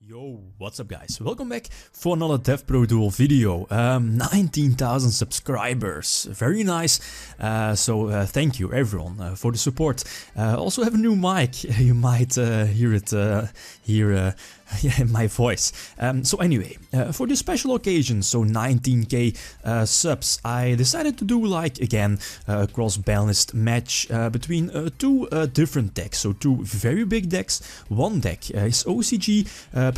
Yo, what's up guys? Welcome back for another Devpro duel video. 19,000 subscribers, very nice. So thank you everyone for the support. Also have a new mic, you might hear it here in my voice. So anyway, for this special occasion, so 19k subs, I decided to do like again a Cross-Banlist match between two different decks. So two very big decks. One deck is OCG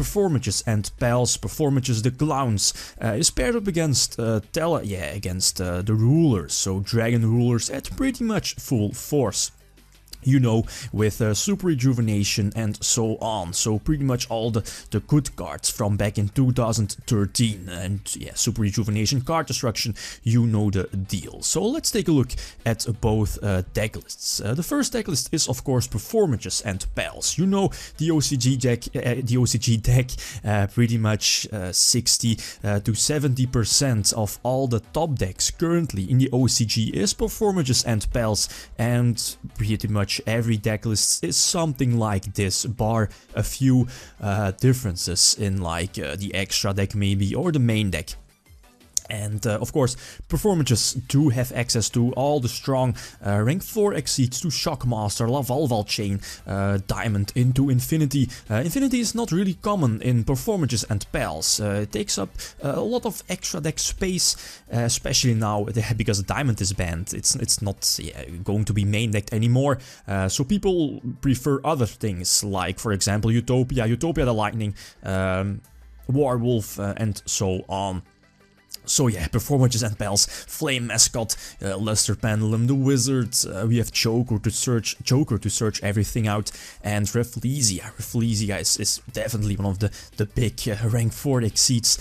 Performages and Pals. Performages the Clowns is paired up against against the Rulers. So Dragon Rulers at pretty much full force. You know, with Super Rejuvenation and so on. So pretty much all the good cards from back in 2013. And yeah, Super Rejuvenation, card destruction, you know the deal. So let's take a look at both deck lists. The first deck list is of course Performages and Pals. You know the OCG deck, pretty much 60 to 70% of all the top decks currently in the OCG is Performages and Pals, and pretty much every deck list is something like this, bar a few differences in like the extra deck maybe or the main deck. And of course, Performages do have access to all the strong rank 4 exceeds to Shockmaster, Lavalval Chain, Diamond into Infinity. Infinity is not really common in Performages and Pals. It takes up a lot of extra deck space, especially now because Diamond is banned. It's not going to be main decked anymore. So people prefer other things like, for example, Utopia the Lightning, Warwolf, and so on. So yeah, Performages and Pals, Flame Mascot, Luster Pendulum, the Wizard, we have Joker to search everything out, and Rafflesia. Rafflesia is definitely one of the big rank 4 exceeds.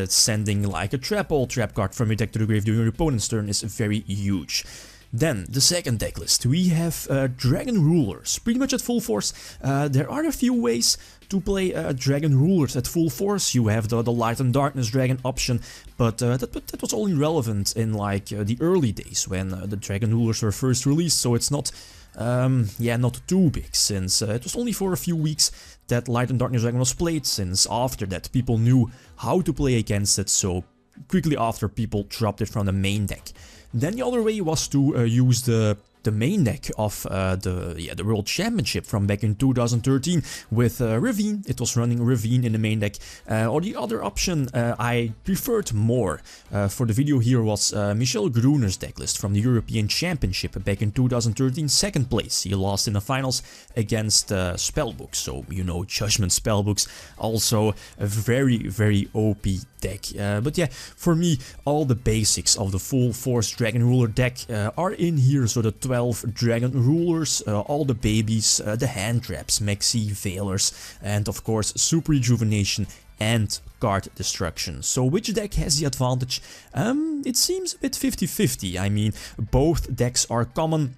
Sending like a trap card from your deck to the grave during your opponent's turn is very huge. Then, the second deck list, we have Dragon Rulers, pretty much at full force. There are a few ways to play Dragon Rulers at full force. You have the Light and Darkness Dragon option, but that was only relevant in like the early days when the Dragon Rulers were first released, so it's not, not too big, since it was only for a few weeks that Light and Darkness Dragon was played, since after that people knew how to play against it, so quickly after people dropped it from the main deck. Then the other way was to use the main deck of the World Championship from back in 2013 with Ravine. It was running Ravine in the main deck. Or the other option I preferred more for the video here was Michel Gruner's deck list from the European Championship back in 2013, second place. He lost in the finals against Spellbooks, so you know Judgment Spellbooks, also a very OP deck. But yeah, for me all the basics of the full force Dragon Ruler deck are in here, so the 12 Dragon Rulers, all the babies, the hand traps, Maxi, Veilers, and of course Super Rejuvenation and card destruction. So which deck has the advantage? It seems a bit 50-50. I mean, both decks are common,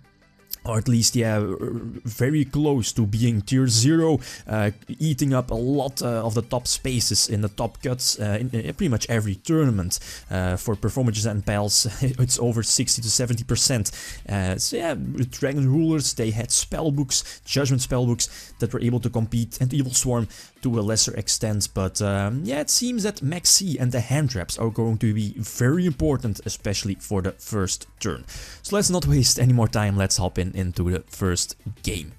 or at least, yeah, very close to being tier 0, eating up a lot of the top spaces in the top cuts in pretty much every tournament. For Performages and Pals, it's over 60 to 70%. So yeah, with Dragon Rulers, they had Spellbooks, Judgment Spellbooks that were able to compete, and Evil Swarm to a lesser extent, but yeah, it seems that Maxi and the hand traps are going to be very important, especially for the first turn. So let's not waste any more time, let's hop into the first game.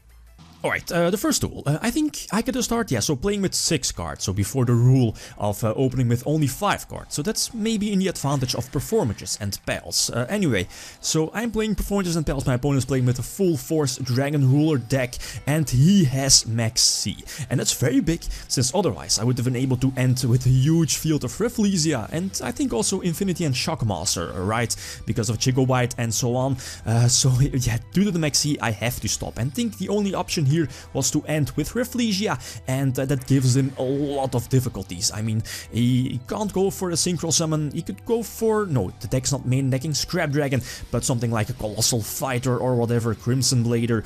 Alright, the first duel. I think I get to start, yeah, so playing with 6 cards, so before the rule of opening with only 5 cards. So that's maybe in the advantage of Performages and Pals. Anyway, so I'm playing Performages and Pals, my opponent is playing with a full force Dragon Ruler deck, and he has Max C. And that's very big, since otherwise I would have been able to end with a huge field of Rafflesia, and I think also Infinity and Shockmaster, right? Because of Gigabyte and so on. So yeah, due to the Max C, I have to stop, and think the only option here was to end with Rafflesia, and that gives him a lot of difficulties. I mean, he can't go for a Synchro Summon, he could go for, no, the deck's not main decking Scrap Dragon, but something like a Colossal Fighter or whatever, Crimson Blader.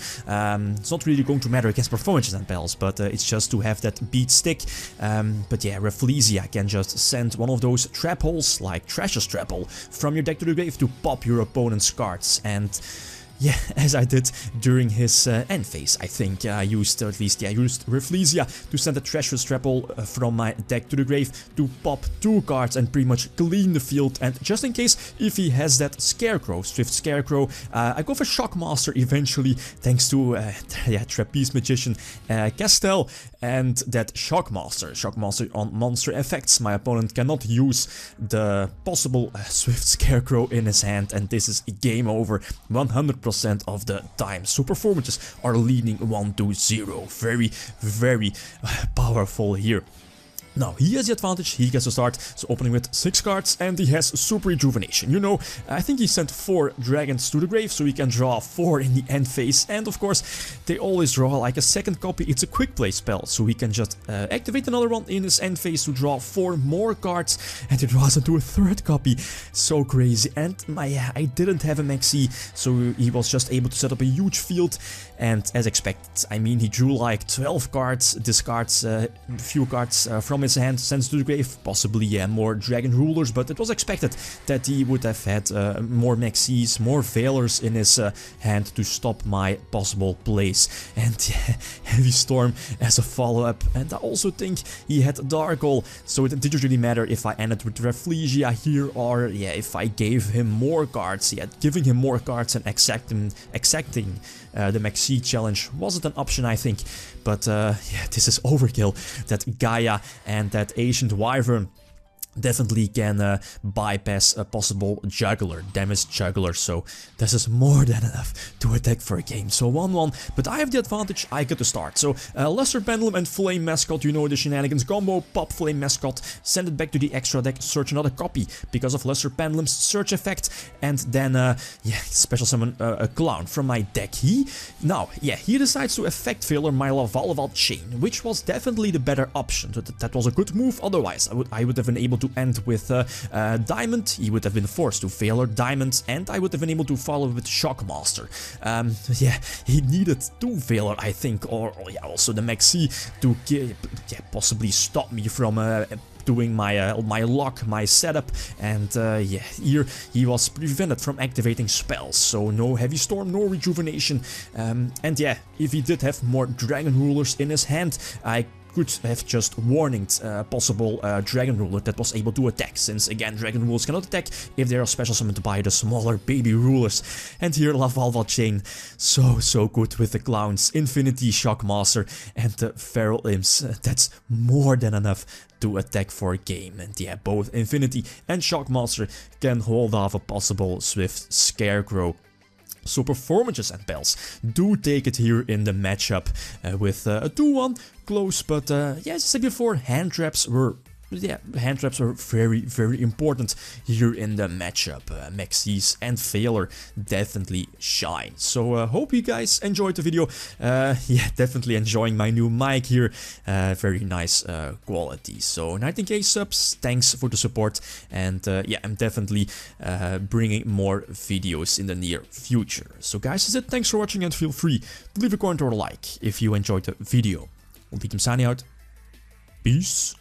It's not really going to matter against Performages and Pals, but it's just to have that beat stick. But yeah, Rafflesia can just send one of those trap holes, like Trash's Trap Hole, from your deck to the grave to pop your opponent's cards, and yeah, as I did during his end phase, I think I used, at least, yeah, I used Reflesia to send a Treasure Strapple from my deck to the grave to pop 2 cards and pretty much clean the field. And just in case, if he has that Scarecrow, Swift Scarecrow, I go for Shockmaster eventually, thanks to, yeah, Trapeze Magician Castel and that Shockmaster on monster effects. My opponent cannot use the possible Swift Scarecrow in his hand, and this is game over 100% of the time. So Performages are leading 1-0. Very, very powerful here. Now, he has the advantage, he gets to start, so opening with 6 cards, and he has Super Rejuvenation. You know, I think he sent 4 dragons to the grave, so he can draw 4 in the end phase, and of course, they always draw like a second copy. It's a quick play spell, so he can just activate another one in his end phase to draw 4 more cards, and he draws into a 3rd copy. So crazy. And I didn't have a maxi, so he was just able to set up a huge field, and as expected, I mean, he drew like 12 cards, discards a few cards from his hand, sends to the grave, possibly, yeah, more Dragon Rulers, but it was expected that he would have had more maxis, more Veilers in his hand to stop my possible plays. And yeah, Heavy Storm as a follow-up, and I also think he had Darkle, so it didn't really matter if I ended with Reflesia here or, yeah, if I gave him more cards. Yeah, giving him more cards and exacting the maxi challenge wasn't an option, I think. But yeah, this is overkill. That Gaia and that Ancient Wyvern definitely can bypass a possible juggler, damaged juggler, so this is more than enough to attack for a game. So 1-1, but I have the advantage, I get to start. So Lesser Pendulum and Flame Mascot, you know the shenanigans combo, pop Flame Mascot, send it back to the extra deck, search another copy because of Lesser Pendulum's search effect, and then yeah, special summon a clown from my deck. He decides to effect failure my Lavalval Chain, which was definitely the better option. So that was a good move, otherwise I would have been able to end with Diamond. He would have been forced to failure Diamond, and I would have been able to follow with Shockmaster. Yeah, he needed 2 failure, I think, or yeah, also the maxi to possibly stop me from doing my lock, my setup, and yeah, here he was prevented from activating spells, so no Heavy Storm, no Rejuvenation, and yeah, if he did have more Dragon Rulers in his hand, I could have just warned possible Dragon Ruler that was able to attack, since again Dragon Rulers cannot attack if they are special summoned by the smaller baby rulers. And here Lavalval Chain, so good with the clowns, Infinity Shockmaster and the Feral Imps. That's more than enough to attack for a game, and yeah, both Infinity and Shockmaster can hold off a possible Swift Scarecrow. So Performages and Bells do take it here in the matchup with a 2-1, close, but yeah, as I said before, hand traps were very, very important here in the matchup. Maxis and Failure definitely shine. So hope you guys enjoyed the video. Yeah, definitely enjoying my new mic here. Very nice quality. So 19k subs, thanks for the support. And yeah, I'm definitely bringing more videos in the near future. So guys, that's it. Thanks for watching, and feel free to leave a comment or a like if you enjoyed the video. Lithium signing out. Peace.